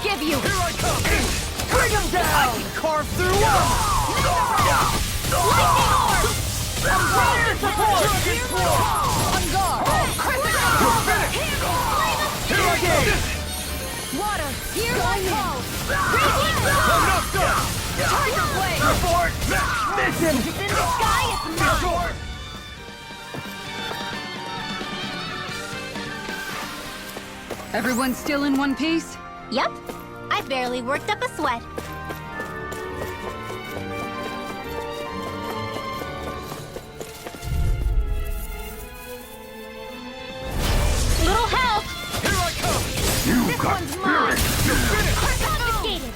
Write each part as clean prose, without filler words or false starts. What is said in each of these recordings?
forgive you! Here I come! Bring him down! I can carve through walls! Lightning orb! Umbrella support! Dragon Swarm! On guard! You're finished! Here I come! Water! Here I call! Radiant I'm not done! Tiger blade! Report! Mission! It's in the sky, it's mine! Everyone still in one piece? Yep. I barely worked up a sweat. Little help! Here I come! This one's mine! You're finished! Confiscated!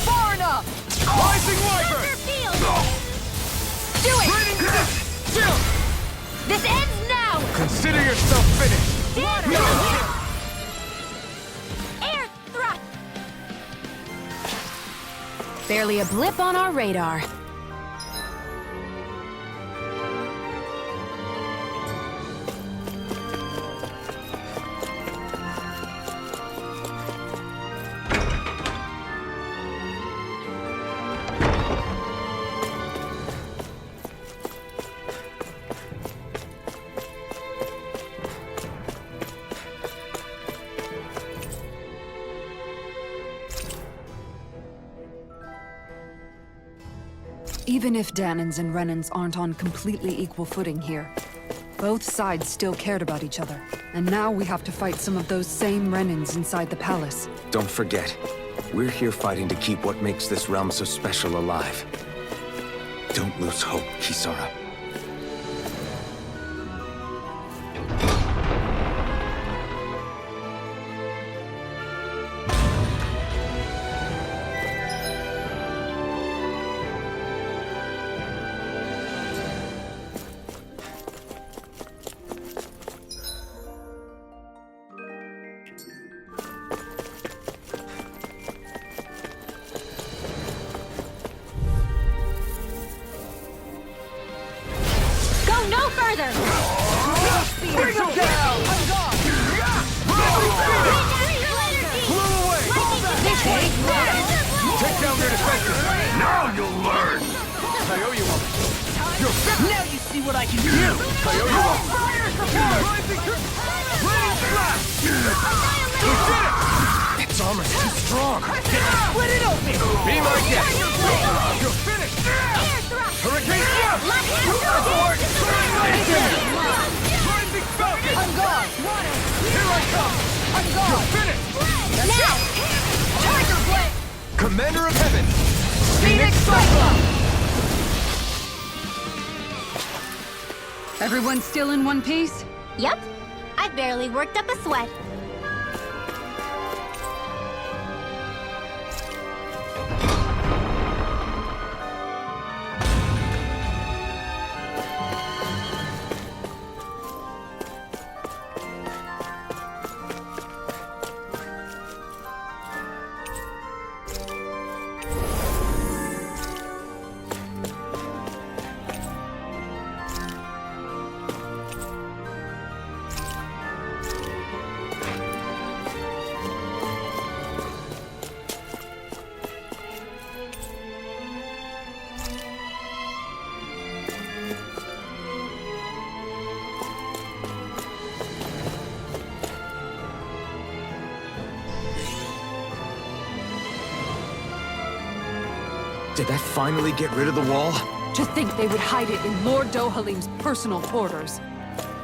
Far enough! Rising Wyvern! Center field! Do it! Training position! Chill! This ends now! Consider yourself finished! Water! No! Air thrust! Barely a blip on our radar. Even if Danins and Renans aren't on completely equal footing here, both sides still cared about each other. And now we have to fight some of those same Renans inside the palace. Don't forget, we're here fighting to keep what makes this realm so special alive. Don't lose hope, Kisara. No further! Bring them down! Blew away! Take down their defenses! Now you'll learn! Kaioyuwa! You're finished! Now you see what I can do! Kaioyuwa! Rising Raining Blast! We did it! Its armor's too strong! Split it open! Be my guest! You're finished! Hurricane Blast! Rising Falcon! On guard! Water! Here I come! On guard! You're finished! Now! Tiger blade! Commander of Heaven! Phoenix Cyclone! Everyone still in one piece? Yep. I barely worked up a sweat. Did that finally get rid of the wall? To think they would hide it in Lord Dohalim's personal quarters.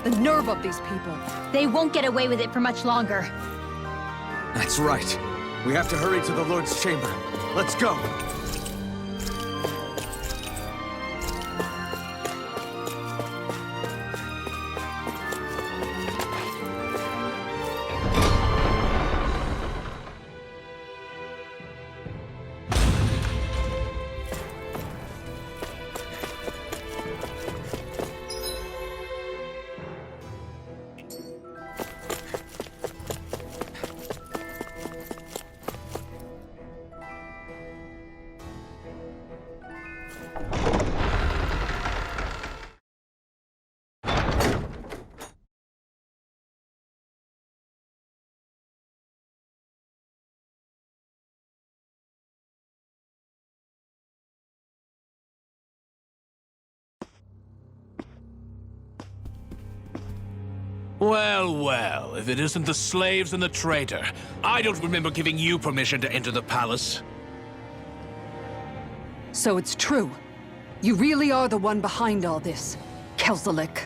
The nerve of these people. They won't get away with it for much longer. That's right. We have to hurry to the Lord's chamber. Let's go! Well, well, if it isn't the slaves and the traitor. I don't remember giving you permission to enter the palace. So it's true. You really are the one behind all this, Kelzalik.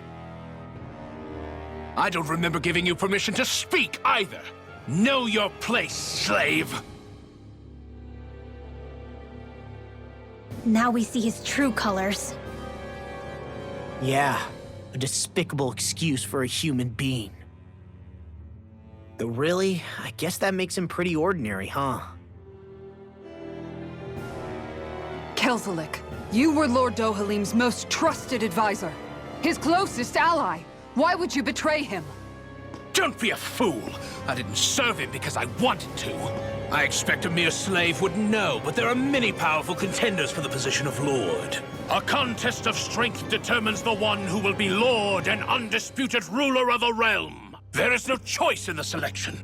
I don't remember giving you permission to speak either. Know your place, slave. Now we see his true colors. Yeah, a despicable excuse for a human being. Though really, I guess that makes him pretty ordinary, huh? Kelzalik, you were Lord Dohalim's most trusted advisor. His closest ally. Why would you betray him? Don't be a fool! I didn't serve him because I wanted to. I expect a mere slave would know, but there are many powerful contenders for the position of Lord. A contest of strength determines the one who will be Lord and undisputed ruler of a realm. There is no choice in the selection.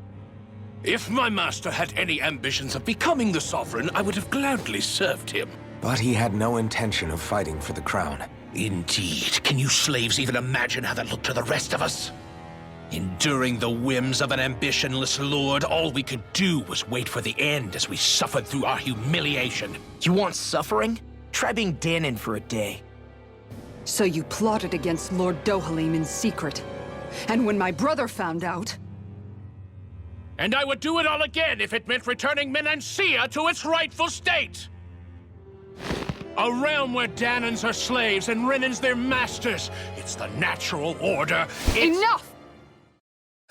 If my master had any ambitions of becoming the sovereign, I would have gladly served him. But he had no intention of fighting for the crown. Indeed. Can you slaves even imagine how that looked to the rest of us? Enduring the whims of an ambitionless lord, all we could do was wait for the end as we suffered through our humiliation. You want suffering? Try being Danon for a day. So you plotted against Lord Dohalim in secret. And when my brother found out... And I would do it all again if it meant returning Menancia to its rightful state! A realm where Danons are slaves and Renans their masters. It's the natural order. Enough!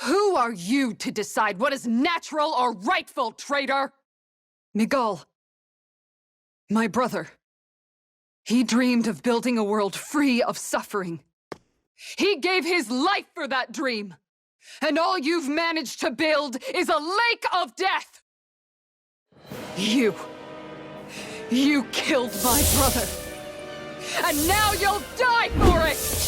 Who are you to decide what is natural or rightful, traitor? Miguel, my brother, he dreamed of building a world free of suffering. He gave his life for that dream. And all you've managed to build is a lake of death! You killed my brother. And now you'll die for it!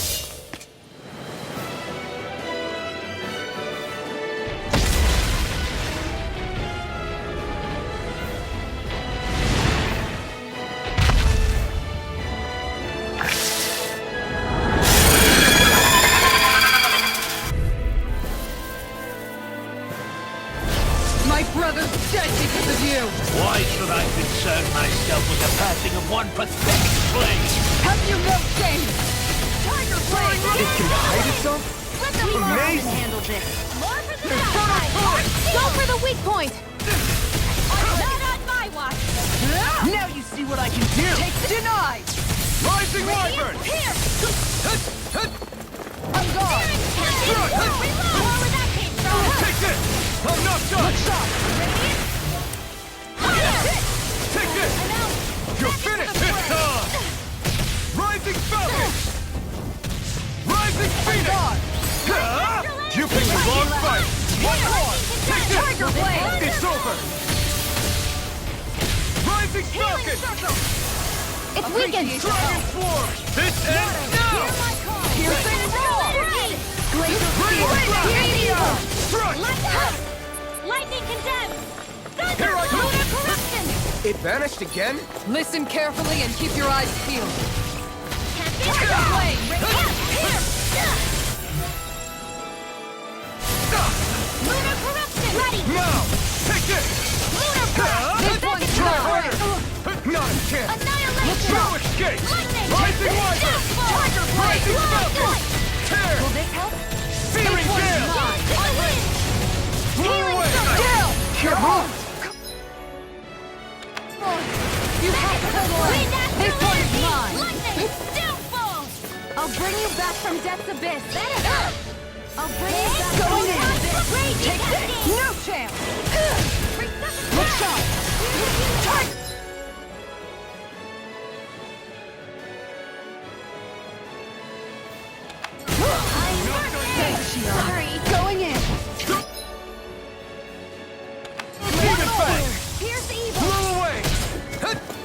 Why should I concern myself with the passing of one pathetic slave? Have you no shame? Tiger Blade! It can hide itself? Let the Amazing! handle this. More for the side! Go for the weak point! Not on my watch! Now you see what I can do! Take denied! Rising Wyvern! Here! I'm gone! Reload! Where that came from! Take this! I'm not done! Take this! You're finished! It's time! Rising Falcon! Rising Phoenix! You picked the wrong fight! One more! Take this! Tiger Blade! It's over! Rising Falcon! It's weakened! Dragon Swarm! This ends now! Piercing roar! Meteor! Struck! Lightning condemned! Here I go! Lunar corruption! It vanished again? Listen carefully and keep your eyes peeled. Tiger Blade! Lunar corruption! Ready! Now! Take this! Lunar blast! This one's dry! Not a chance! Annihilation! No escape! Lightning! Rising Wyvern! Tiger Blade! Rising Falcon! Tear! Will this help? Searing Gale! To the wind! Blow away! Kill! Can't move! You have to hold on! Wind after This one's lightning! mine! Lightning! Downfall! I'll bring you back from death's abyss! I'll bring you back Going in. Raging Take this! cascade! No chance! Resuscitate! Look sharp! Tiger! Sorry! Going in! Demon Fang! Pierce evil! Blow away!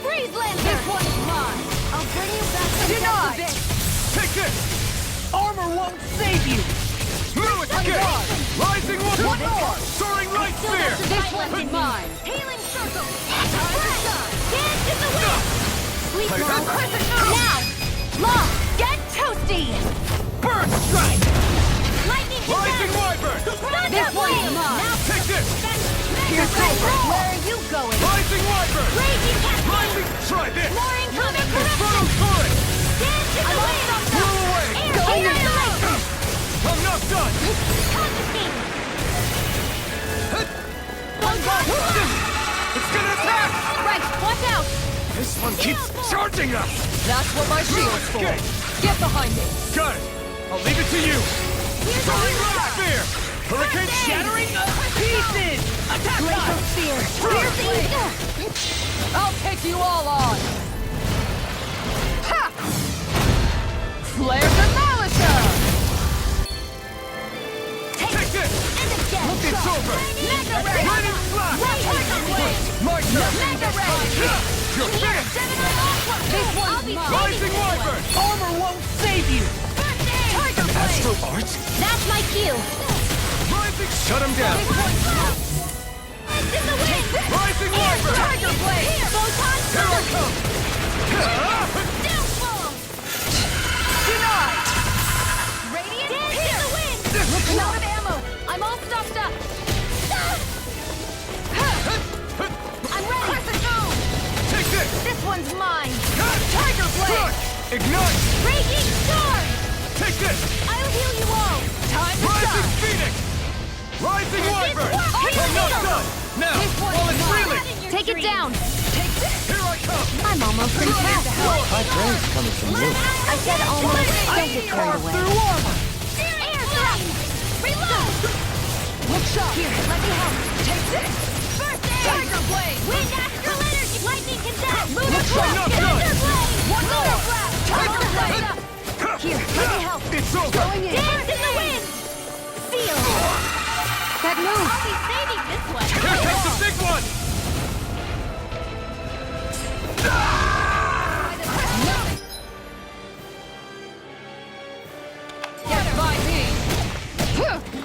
Freeze Lancer! This one's mine! I'll bring you back from Denied! death's abyss! Take this! Armor won't save you! No escape! Rising One more! Soaring Light Spear! This one's mine! Healing circle! Dance in the wind! Sweet Play girl! that. Now! Law! Get toasty! Burn Strike! Lightning Rising it's over! Where are you going? Rising Wyvern! Raging Cascade! Rising! Try this! More incoming corruption! Photo turret! Dance in the wind! Blow away! Air annihilation! I'm not done! Confiscate! It's gonna attack! Right, watch out! This one keeps charging us! That's what my shield's for. Okay. Get behind me. Got it! I'll leave it to you! Soaring Rock Spear! Hurricane shattering pieces! Attack Glacial us! Spear! Spear blade. I'll take you all on. Ha! Flare the Militia! Take this! And again! Look, it's over! Mega Ray! Lightning Flash! My turn! Mega Ray! You're finished! This one's mine! Rising Wyvern! Armor won't save you! Tiger Blade! Astral Arts? That's my cue! Rising! Shut him down! In the wind! Rising Wyvern! Tiger Blade! Photon Here I come! Downfall! Denied! Radiant Dance in the wind! Looking out of ammo! I'm all stocked up! I'm ready! Press it go! Take this! This one's mine! Tiger Blade! Ignite! Raging Storm! Take this! I'll heal you all! Time to Rising shine! Phoenix! Rising Wyvern! one! I'm not done! Now, while it's reeling! Take it down! Here I come! I'm almost in half! My brain's coming from you. I said almost. Don't get carried away. Air Flame! Reload! Look sharp. Here, let me help! Take this. First aid! Tiger Blade. Wind Astral Energy! Lightning Condensed! Lunar Blast. Blast. Thunder Blade! Lunar Blast! Tiger Blade. Here, let me help. It's over! Going in. Dance in the wind! Seal! That move! I'll be saving this one! Here comes the big one! Get by me.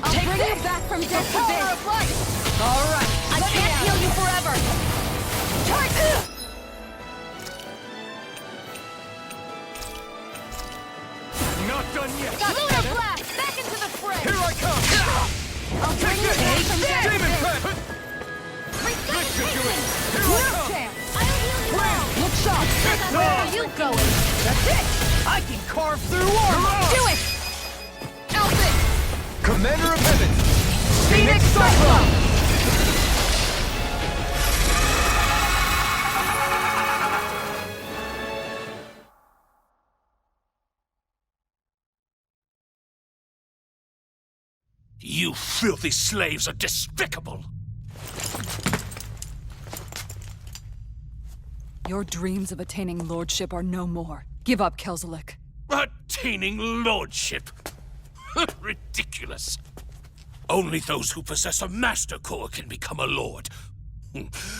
I'll Take bring this. you back from death to Power this! of light. All right. I can't heal you forever! Not done yet! Lunar Blast! Back into the fray! Here I come! I'll bring you back from death to Demon this! Prep! Regain Here I Left come! chance. I'll heal you all! Look sharp. Where are you going? That's it. I can carve through armor! Do it. Elfin. Commander of Heaven! Phoenix Cyclone. You filthy slaves are despicable! Your dreams of attaining lordship are no more. Give up, Kelzalik. Attaining lordship! Ridiculous! Only those who possess a master core can become a lord.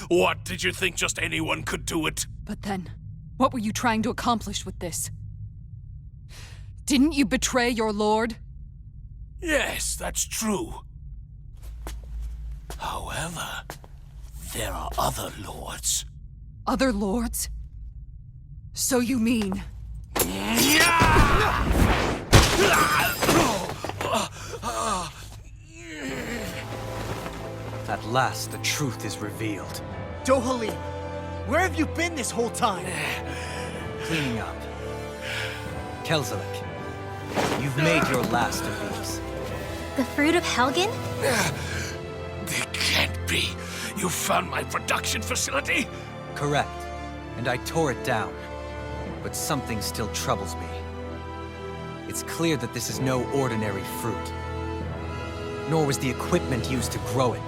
What, did you think just anyone could do it? But then, what were you trying to accomplish with this? Didn't you betray your lord? Yes, that's true. However, there are other lords. Other lords? So you mean... At last, the truth is revealed. Dohalim, where have you been this whole time? Cleaning up. Kelzalik, you've made your last of these. The Fruit of Helgan? It can't be. You found my production facility? Correct. And I tore it down. But something still troubles me. It's clear that this is no ordinary fruit. Nor was the equipment used to grow it.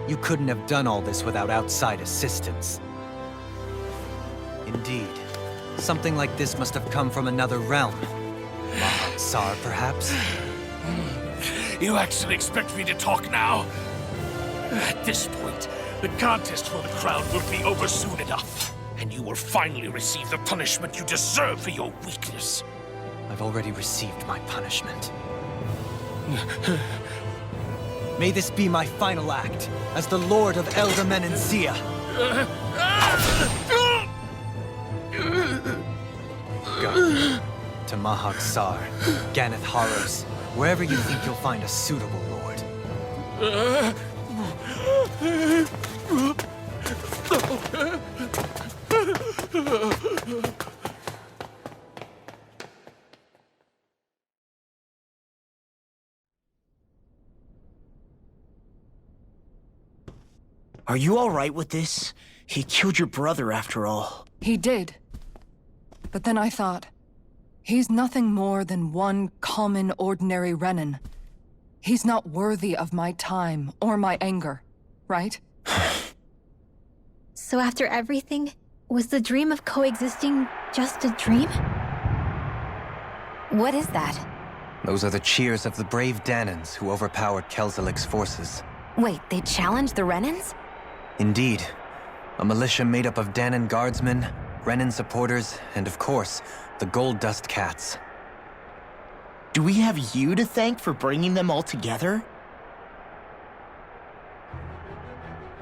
You couldn't have done all this without outside assistance. Indeed. Something like this must have come from another realm. Tsar, perhaps? You actually expect me to talk now? At this point, the contest for the crown will be over soon enough. And you will finally receive the punishment you deserve for your weakness. I've already received my punishment. May this be my final act as the Lord of Elder Menenzia. Go to Mahag Sar, Ganeth Harrows, wherever you think you'll find a suitable lord. Are you all right with this? He killed your brother after all. He did. But then I thought, he's nothing more than one common, ordinary Renin. He's not worthy of my time or my anger, right? So after everything, was the dream of coexisting just a dream? What is that? Those are the cheers of the brave Danans who overpowered Kelzalik's forces. Wait, they challenged the Renins? Indeed. A militia made up of Danan guardsmen, Renin supporters, and of course, the Gold Dust Cats. Do we have you to thank for bringing them all together?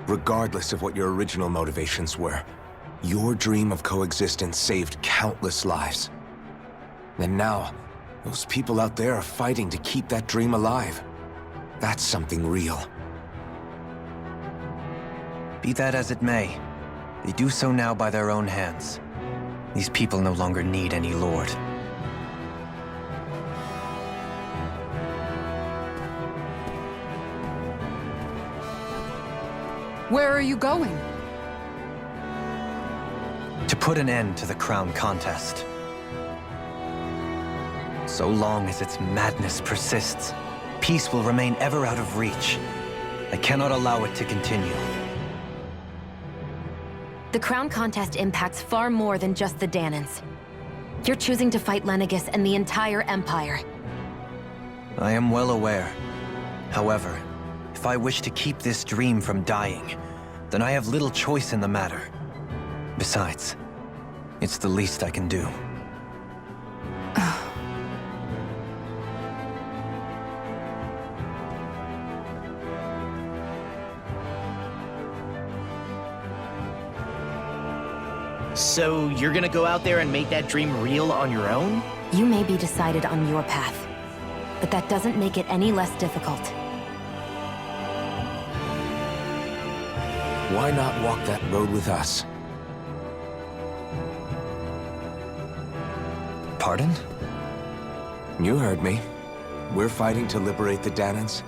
Regardless of what your original motivations were, your dream of coexistence saved countless lives. And now, those people out there are fighting to keep that dream alive. That's something real. Be that as it may, they do so now by their own hands. These people no longer need any lord. Where are you going? To put an end to the crown contest. So long as its madness persists, peace will remain ever out of reach. I cannot allow it to continue. The crown contest impacts far more than just the Danans. You're choosing to fight Lenegis and the entire Empire. I am well aware. However, if I wish to keep this dream from dying, then I have little choice in the matter. Besides, it's the least I can do. So you're gonna go out there and make that dream real on your own? You may be decided on your path, but that doesn't make it any less difficult. Why not walk that road with us? Pardon? You heard me. We're fighting to liberate the Danans.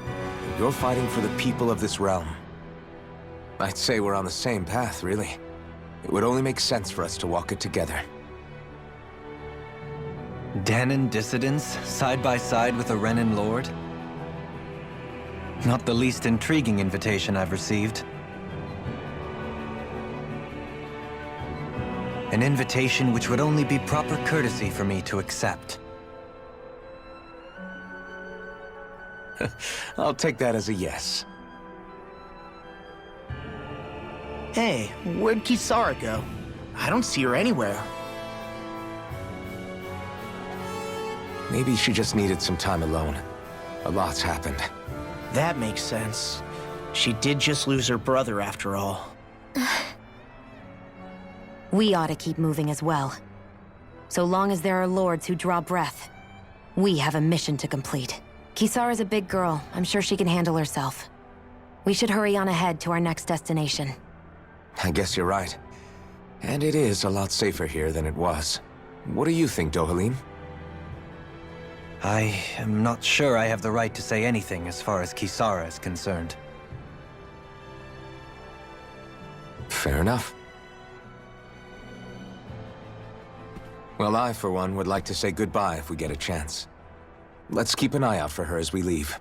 You're fighting for the people of this realm. I'd say we're on the same path, really. It would only make sense for us to walk it together. Danan dissidents, side by side with a Renin lord? Not the least intriguing invitation I've received. An invitation which would only be proper courtesy for me to accept. I'll take that as a yes. Hey, where'd Kisara go? I don't see her anywhere. Maybe she just needed some time alone. A lot's happened. That makes sense. She did just lose her brother after all. We ought to keep moving as well. So long as there are lords who draw breath, we have a mission to complete. Kisara's a big girl. I'm sure she can handle herself. We should hurry on ahead to our next destination. I guess you're right. And it is a lot safer here than it was. What do you think, Dohalim? I am not sure I have the right to say anything as far as Kisara is concerned. Fair enough. Well, I, for one, would like to say goodbye if we get a chance. Let's keep an eye out for her as we leave.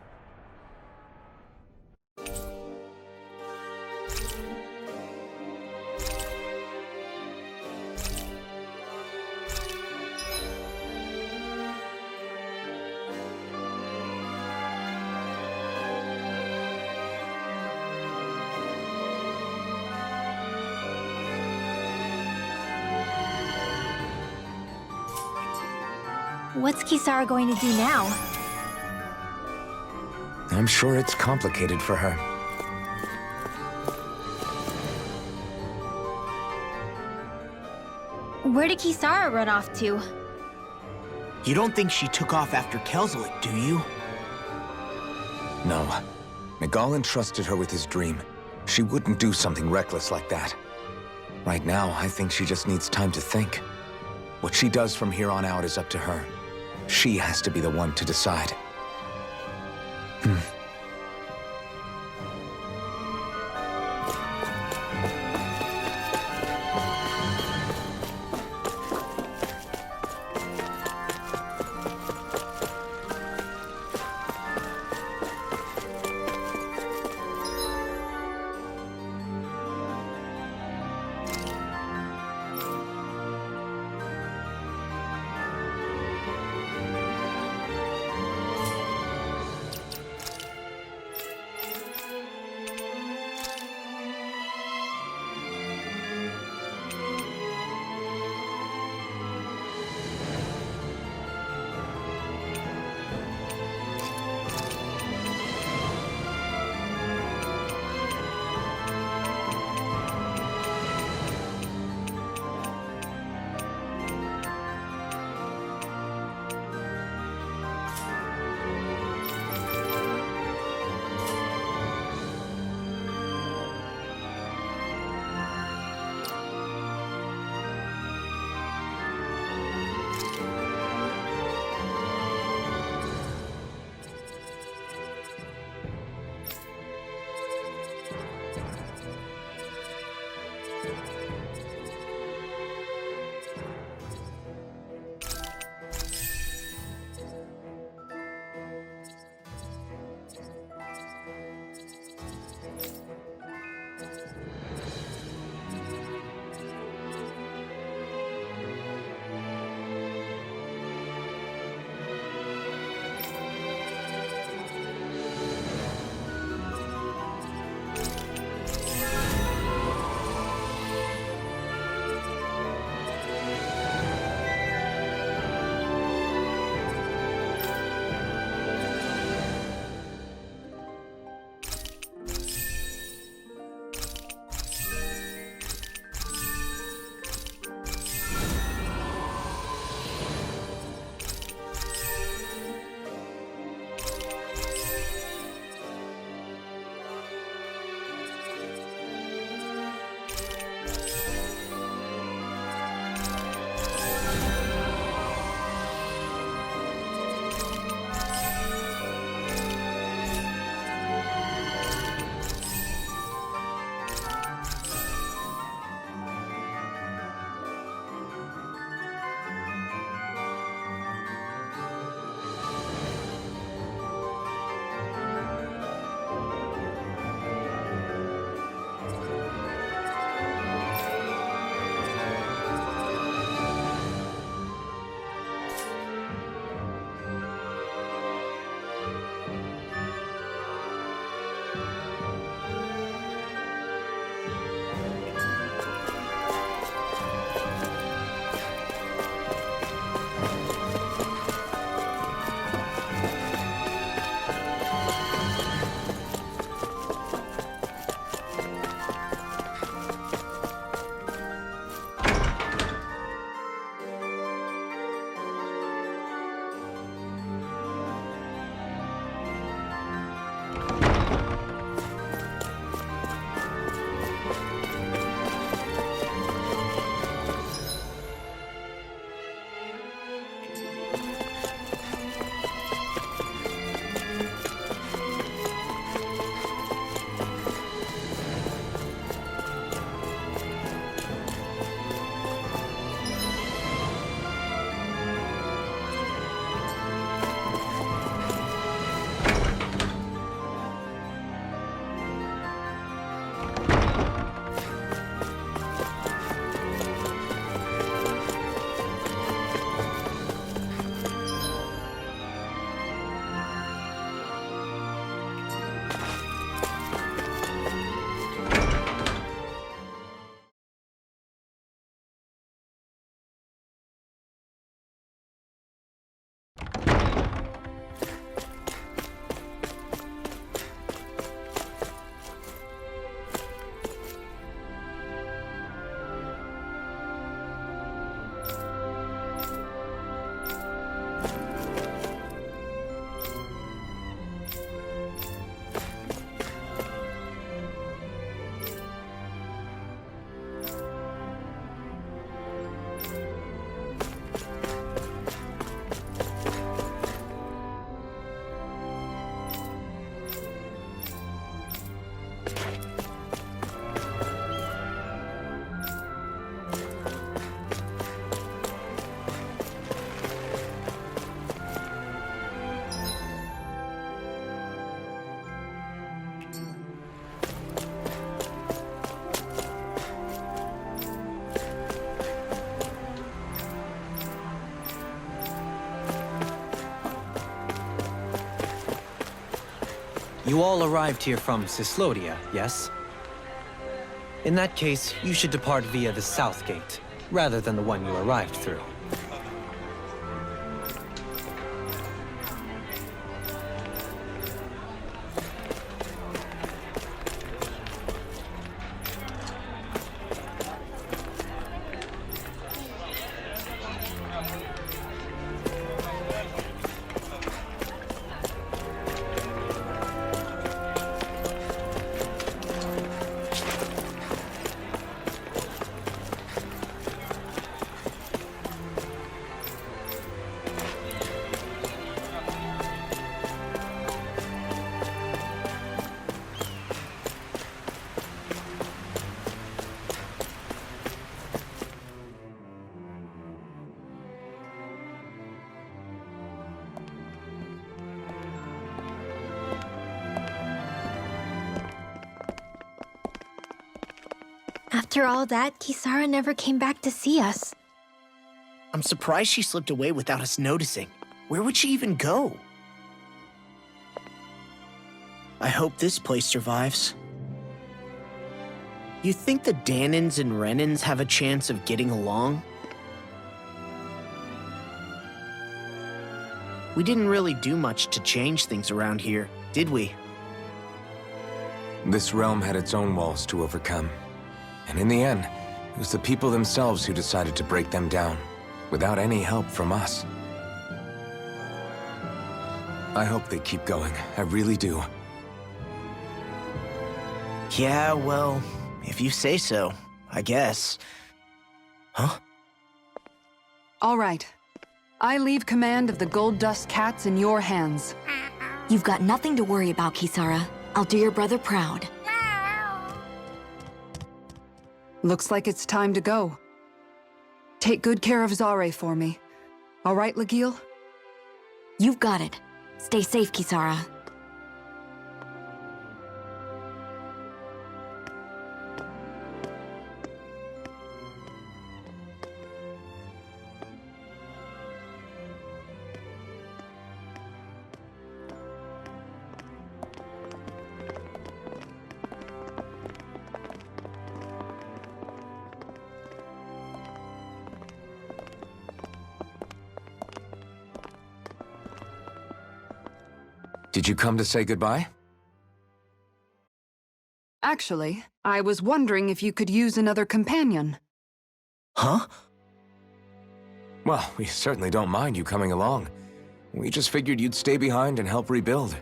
What's Kisara going to do now? I'm sure it's complicated for her. Where did Kisara run off to? You don't think she took off after Kelzalik, do you? No. Miguel entrusted her with his dream. She wouldn't do something reckless like that. Right now, I think she just needs time to think. What she does from here on out is up to her. She has to be the one to decide. You all arrived here from Cislodia, yes? In that case, you should depart via the south gate, rather than the one you arrived through. After all that, Kisara never came back to see us. I'm surprised she slipped away without us noticing. Where would she even go? I hope this place survives. You think the Danans and Renans have a chance of getting along? We didn't really do much to change things around here, did we? This realm had its own walls to overcome. And in the end, it was the people themselves who decided to break them down, without any help from us. I hope they keep going. I really do. Yeah, well, if you say so, I guess. Huh? All right. I leave command of the Gold Dust Cats in your hands. You've got nothing to worry about, Kisara. I'll do your brother proud. Looks like it's time to go. Take good care of Zare for me. All right, Legil? You've got it. Stay safe, Kisara. Did you come to say goodbye? Actually, I was wondering if you could use another companion. Huh? Well, we certainly don't mind you coming along. We just figured you'd stay behind and help rebuild.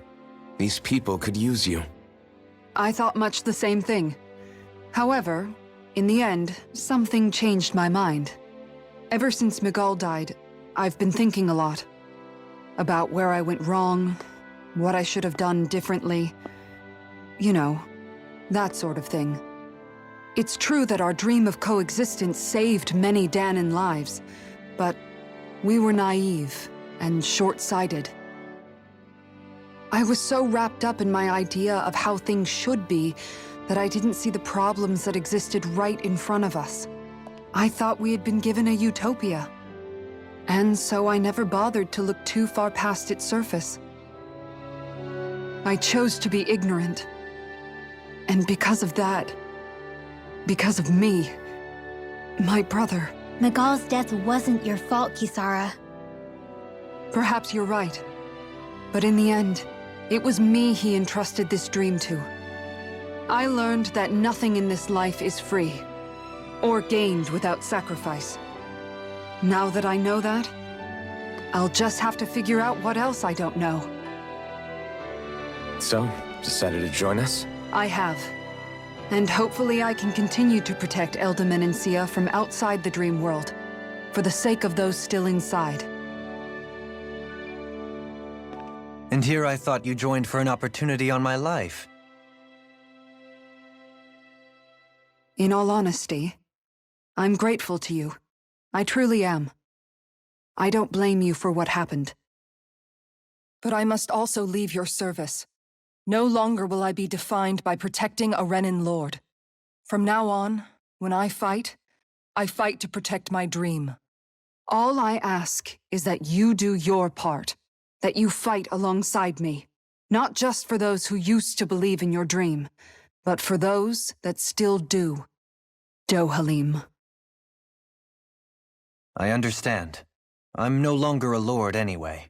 These people could use you. I thought much the same thing. However, in the end, something changed my mind. Ever since Miguel died, I've been thinking a lot. About where I went wrong, what I should have done differently. You know, that sort of thing. It's true that our dream of coexistence saved many Danan lives, but we were naive and short-sighted. I was so wrapped up in my idea of how things should be that I didn't see the problems that existed right in front of us. I thought we had been given a utopia. And so I never bothered to look too far past its surface. I chose to be ignorant. And because of that, because of me, my brother... Miguel's death wasn't your fault, Kisara. Perhaps you're right. But in the end, it was me he entrusted this dream to. I learned that nothing in this life is free, or gained without sacrifice. Now that I know that, I'll just have to figure out what else I don't know. So, decided to join us? I have. And hopefully I can continue to protect Eldaman and Sia from outside the dream world, for the sake of those still inside. And here I thought you joined for an opportunity on my life. In all honesty, I'm grateful to you. I truly am. I don't blame you for what happened. But I must also leave your service. No longer will I be defined by protecting a Renan lord. From now on, when I fight to protect my dream. All I ask is that you do your part, that you fight alongside me. Not just for those who used to believe in your dream, but for those that still do. Dohalim. I understand. I'm no longer a lord anyway.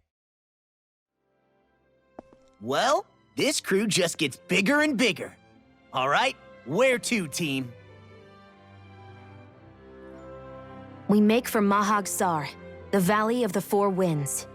Well, this crew just gets bigger and bigger. All right, where to, team? We make for Mahag Sar, the Valley of the Four Winds.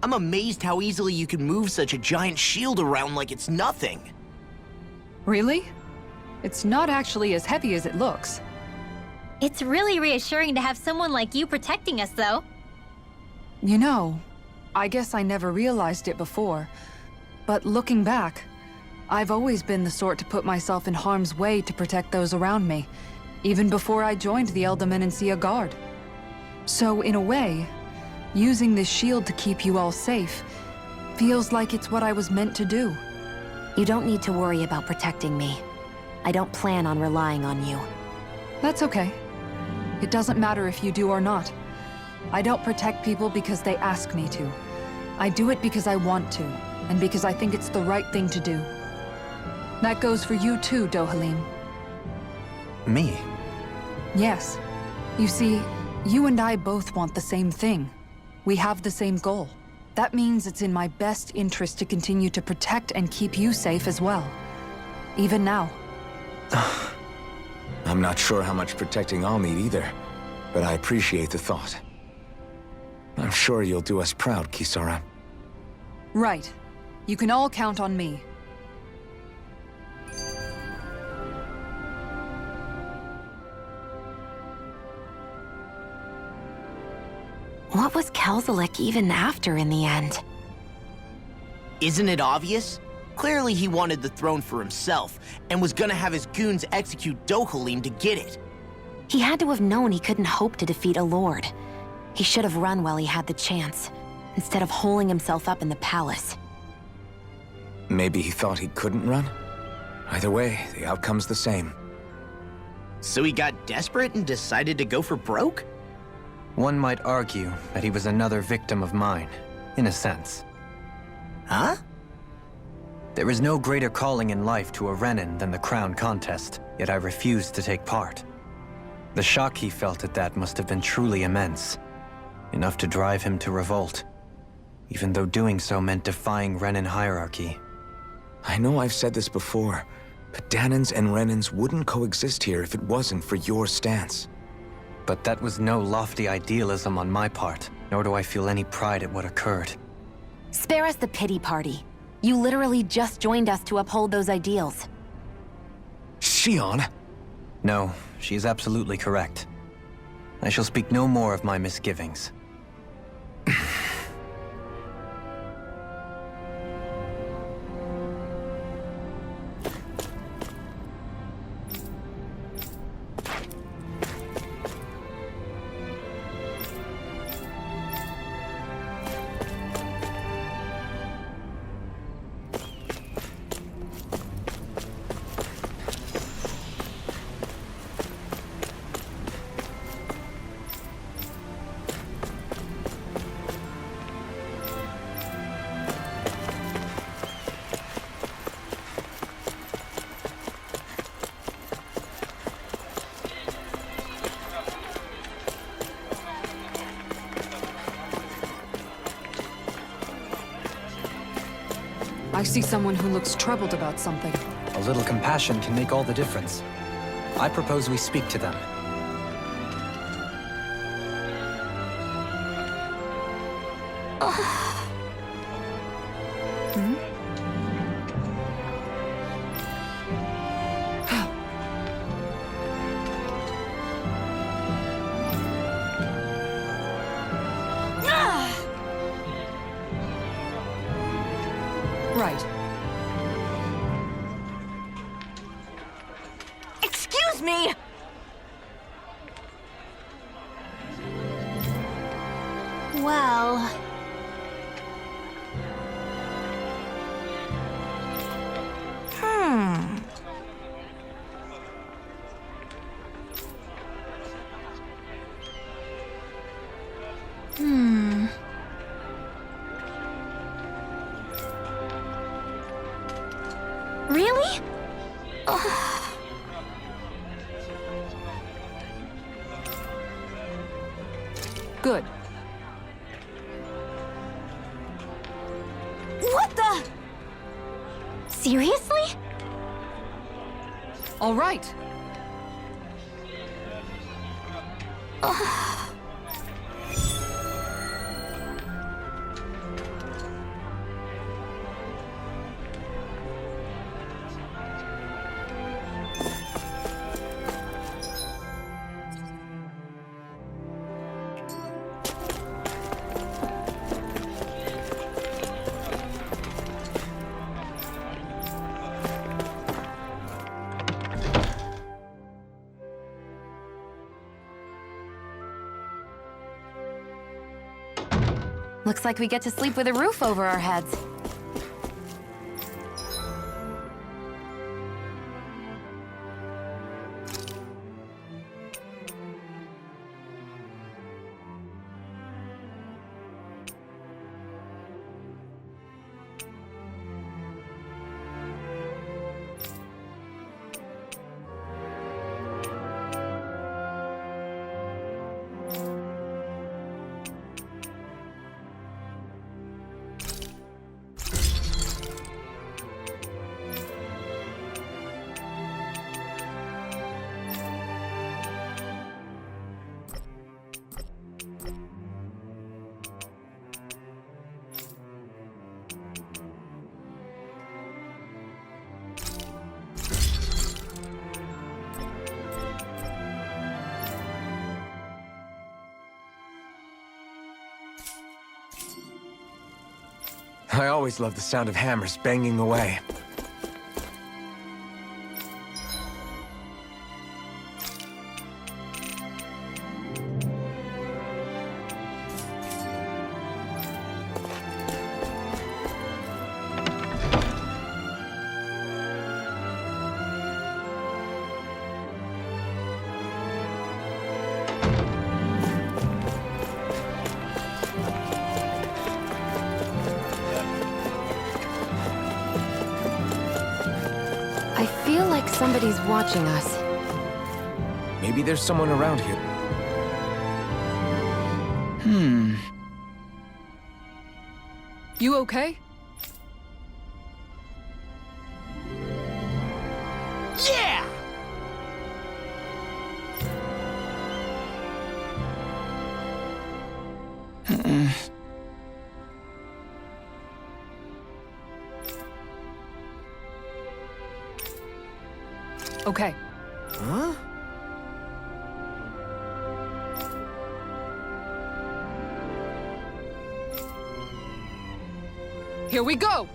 I'm amazed how easily you can move such a giant shield around like it's nothing. Really? It's not actually as heavy as it looks. It's really reassuring to have someone like you protecting us, though. You know, I guess I never realized it before, but looking back, I've always been the sort to put myself in harm's way to protect those around me, even before I joined the Eldaman Guard. So in a way, using this shield to keep you all safe feels like it's what I was meant to do. You don't need to worry about protecting me. I don't plan on relying on you. That's okay. It doesn't matter if you do or not. I don't protect people because they ask me to. I do it because I want to, and because I think it's the right thing to do. That goes for you too, Dohalim. Me? Yes. You see, you and I both want the same thing. We have the same goal. That means it's in my best interest to continue to protect and keep you safe as well. Even now. I'm not sure how much protecting I'll need either, but I appreciate the thought. I'm sure you'll do us proud, Kisara. Right. You can all count on me. What was Kelzalik even after in the end? Isn't it obvious? Clearly he wanted the throne for himself, and was gonna have his goons execute Dohalim to get it. He had to have known he couldn't hope to defeat a lord. He should have run while he had the chance, instead of holding himself up in the palace. Maybe he thought he couldn't run? Either way, the outcome's the same. So he got desperate and decided to go for broke? One might argue that he was another victim of mine, in a sense. Huh? There is no greater calling in life to a Renin than the crown contest, yet I refused to take part. The shock he felt at that must have been truly immense, enough to drive him to revolt, even though doing so meant defying Renin hierarchy. I know I've said this before, but Danans and Renins wouldn't coexist here if it wasn't for your stance. But that was no lofty idealism on my part, nor do I feel any pride at what occurred. Spare us the pity party. You literally just joined us to uphold those ideals. Shion? No, she is absolutely correct. I shall speak no more of my misgivings. I see someone who looks troubled about something. A little compassion can make all the difference. I propose we speak to them. Right. Excuse me! Well... Really? Good. What the? Seriously? All right. Looks like we get to sleep with a roof over our heads. I always love the sound of hammers banging away. I feel like somebody's watching us. Maybe there's someone around here. You okay? Yeah! Okay. Huh? Here we go!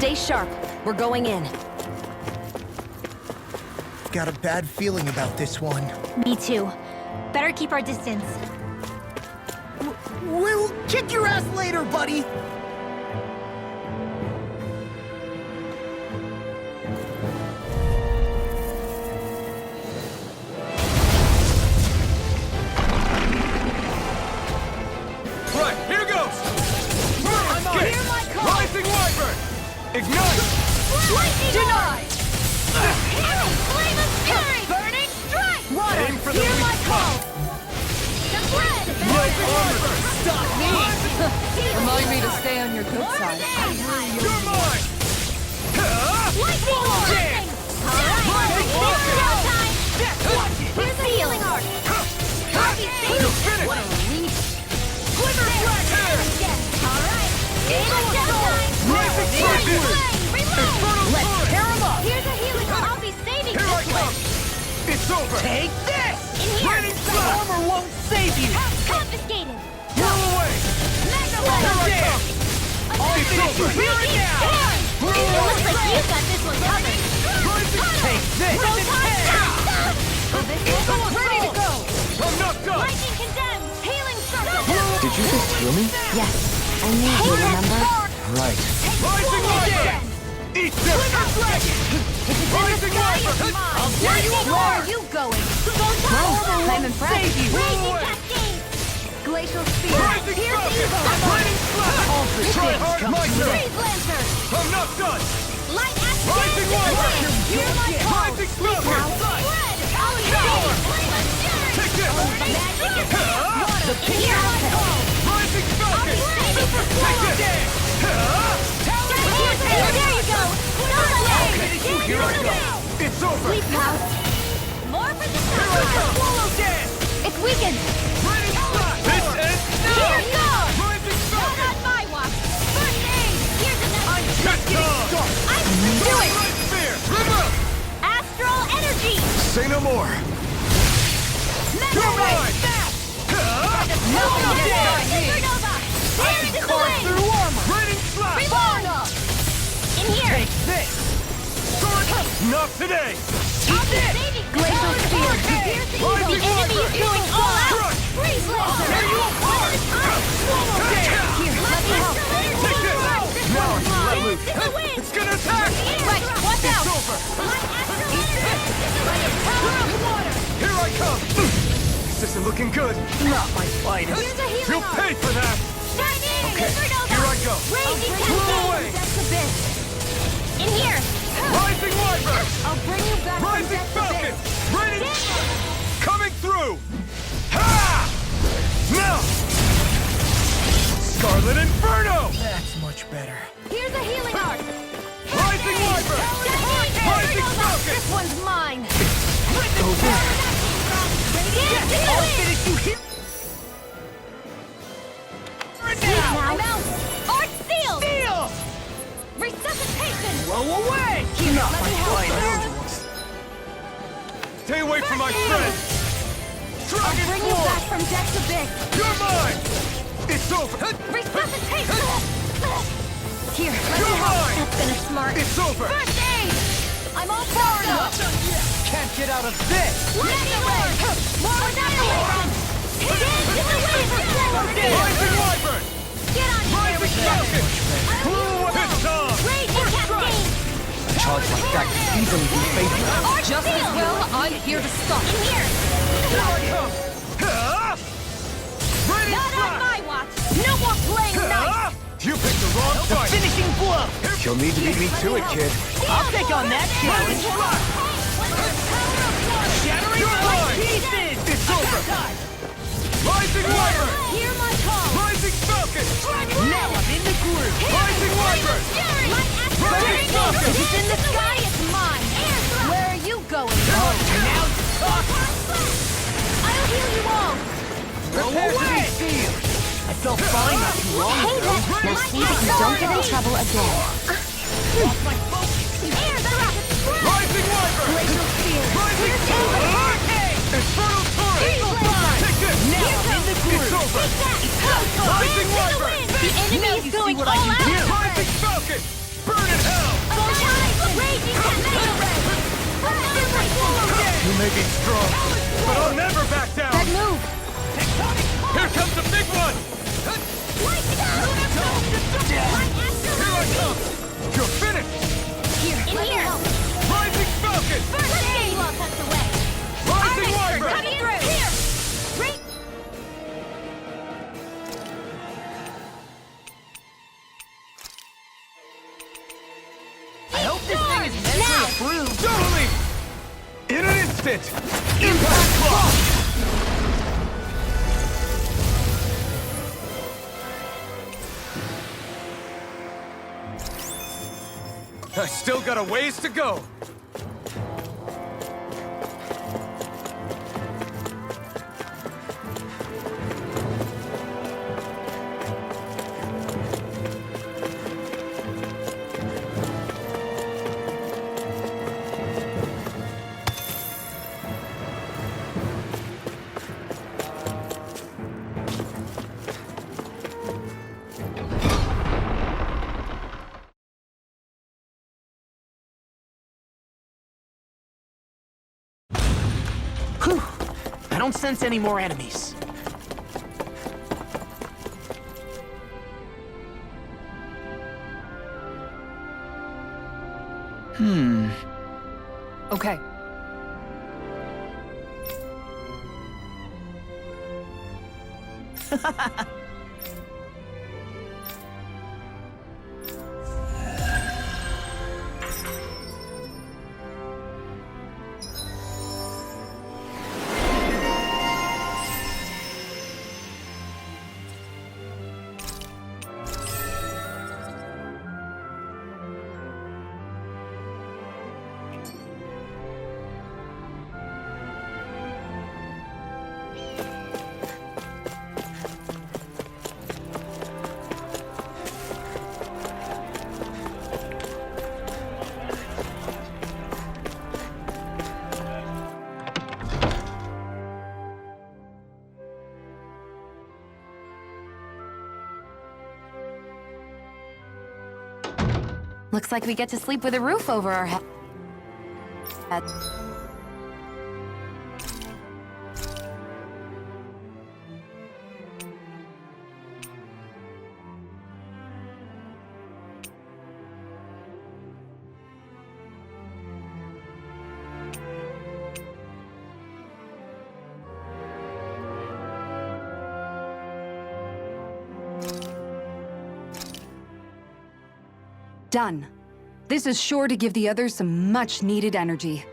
Stay sharp. We're going in. Got a bad feeling about this one. Me too. Better keep our distance. We'll kick your ass later, buddy! Right, here goes! Hear my call! Rising Wyvern! Ignite! Lightning Denied! Flame of fury! Burning strike! Water! Aim for the Hear my weak call! The bread! Stop me! Remind me to stay on your good side. You're mine! Lightning lightning! Alright, now time! Here's the healing art! Copy You're finished! Glimmer Alright! It's time! Rising Dragon! Reload! Let's tear him up! Here's a healing art! I'll be saving Here I this come! one! It's over! Take this! In here! Raining Flash! Armor won't save you! Confiscated! Roll away! Mega Here I Weapon! come! It's over! It looks like you got this one covered! Take this! Ready to go! I'm not done! Lightning condemned! Healing circle! Did you just heal me? Yes. I need you, remember? Right. Rising Wyvern! Eat this! Rising Wyvern! Where Where are you going? Well, I'm impressed. Raging cascade! Glacial spear! Rising Falcon! Raining Flash! Try hard, my turn! Freeze Lancer! I'm not done! Light action! Rising Wyvern! Hear my call! Rising Falcon! Spread! Power! Flame of fury! Take this! Magic is The Hear my call! Rising Falcon! Take this! There you go! Here I go! It's over! Sleep now! More for the Here I sun! go! Swallow dance! It's weakened! Raining Flash! This ends Here now! goes! Rising Not Falcon! on my watch! First aid! Here's another! Just getting started! I'm do it! Right spear! Remove! Astral energy! Say no more! Mega You're ray! mine! Nothing can stop me! Supernova! Dance in the wind! Through armor! Raining Flash! Reborn! In here! Take this! Not today! I'll be saving Glacial Spear! The enemy is going all out! Freeze Lancer! Tear you apart! Here, let me help! Take this! Now I can let loose! In the wind! It's gonna attack! Right, watch out! It's over! Light astral energy! Power of water! Here I come! This isn't looking good! Not my finest! Here's a healing You'll pay for that! Shining! Okay, Supernova! here I go! Raging Blow away! cascade! In here! Rising Wyvern! I'll bring you back from Rising death to Falcon! base. Raining coming through! Ha! Now! Scarlet Inferno! That's much better. Here's a healing art! Rising Wyvern! Rising Falcon! This one's mine! Over. Dance in the wind! Finish you here! Now! I'm out! Art sealed! Deal! Resuscitation! Blow away! Not my finest. Stay away from my friend! Dragon Bring you Sword! back from death to big! You're mine! It's over! Resuscitation! Here, let me You're help! mine! That's been a smart... It's over! First aid! I'm all fired up! Can't get out of this! Lightning Lord! More dynamite! Dance in the wind! Rising Wyvern! Get on here with Rising this! Falcon! Blow away! It's on! Raging cascade! A charge like that could easily be fatal. Art Just as sealed! well, I'm here to stop. In here! Here I come! Ha! Raining Not on Flash! my watch! No more playing nice! Ha! You picked the wrong fight! Finishing blow! You'll need to beat me to it, kid. I'll take on that challenge! Shattering You're my mine! pieces! It's over! Rising Wyvern! Hear my call! Rising Falcon! Now I'm in the groove! Rising Wyvern! Rising Falcon! If it's in the sky, it's mine! Where are you going? Now you talk! I'll heal you all! Prepare to be sealed! I felt fine not too long ago. Now see that you don't get in trouble again. Lost my focus! Air the rocket spread! Rising Wyvern! Glacial spear! Rising Falcon! Infernal Torrent! Freeze Lancer! Take this! Now I'm in the It's groove! over! Take that! Rising Dance in the Wyvern! wind! The enemy Now is you see going what all I can out! do. Rising Falcon! Burn in hell! may be strong, but I'll never back down! That move! Here comes the big one! Here I come! You're finished! In here! Rising Falcon! First aid! You all tucked away! Rising Wyvern! Coming through! Here! Right! I hope this thing is mentally approved. Dohalim! In an instant! Impact Block! I still got a ways to go. Whew. I don't sense any more enemies. Okay. Looks like we get to sleep with a roof over our head. Done. This is sure to give the others some much-needed energy.